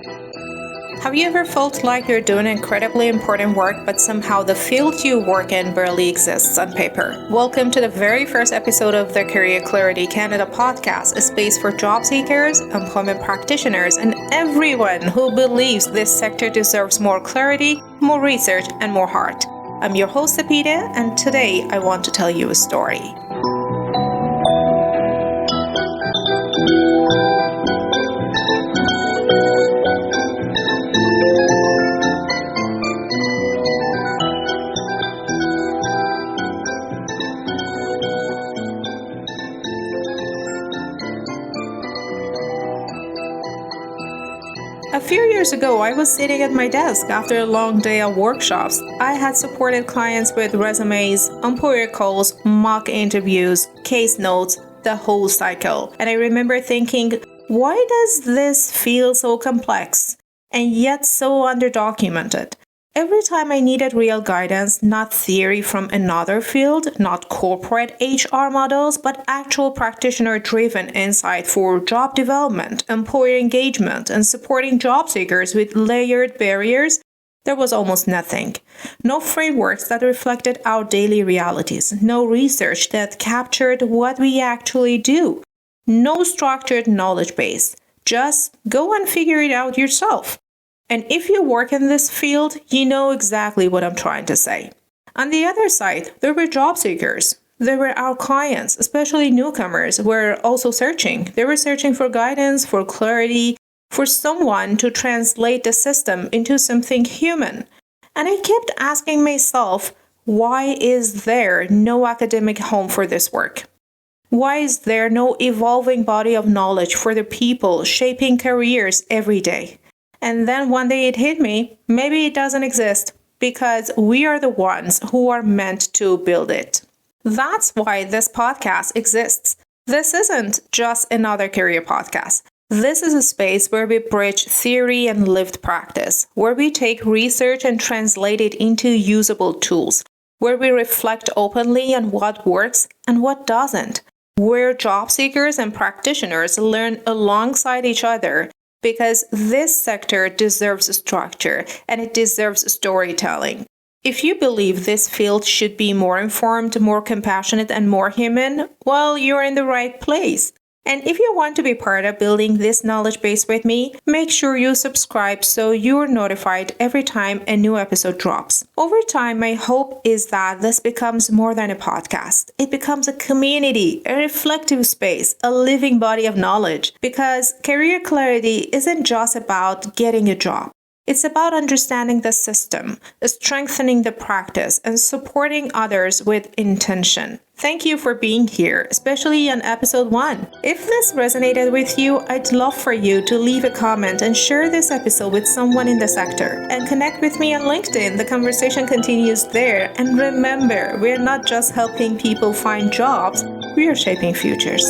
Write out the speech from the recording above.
Have you ever felt like you're doing incredibly important work, but somehow the field you work in barely exists on paper? Welcome to the very first episode of the Career Clarity Canada podcast, a space for job seekers, employment practitioners, and everyone who believes this sector deserves more clarity, more research, and more heart. I'm your host, Apita, and today I want to tell you a story. A few years ago, I was sitting at my desk after a long day of workshops. I had supported clients with resumes, employer calls, mock interviews, case notes, the whole cycle. And I remember thinking, why does this feel so complex and yet so underdocumented? Every time I needed real guidance, not theory from another field, not corporate HR models, but actual practitioner-driven insight for job development, employer engagement, and supporting job seekers with layered barriers, there was almost nothing. No frameworks that reflected our daily realities, no research that captured what we actually do, no structured knowledge base. Just go and figure it out yourself. And if you work in this field, you know exactly what I'm trying to say. On the other side, there were job seekers. There were our clients, especially newcomers, who were also searching. They were searching for guidance, for clarity, for someone to translate the system into something human. And I kept asking myself, why is there no academic home for this work? Why is there no evolving body of knowledge for the people shaping careers every day? And then one day it hit me, maybe it doesn't exist because we are the ones who are meant to build it. That's why this podcast exists. This isn't just another career podcast. This is a space where we bridge theory and lived practice, where we take research and translate it into usable tools, where we reflect openly on what works and what doesn't, where job seekers and practitioners learn alongside each other. Because this sector deserves structure and it deserves storytelling. If you believe this field should be more informed, more compassionate, and more human, well, you're in the right place. And if you want to be part of building this knowledge base with me, make sure you subscribe so you're notified every time a new episode drops. Over time, my hope is that this becomes more than a podcast. It becomes a community, a reflective space, a living body of knowledge. Because career clarity isn't just about getting a job. It's about understanding the system, strengthening the practice, and supporting others with intention. Thank you for being here, especially on episode 1. If this resonated with you, I'd love for you to leave a comment and share this episode with someone in the sector. And connect with me on LinkedIn. The conversation continues there. And remember, we're not just helping people find jobs, we are shaping futures.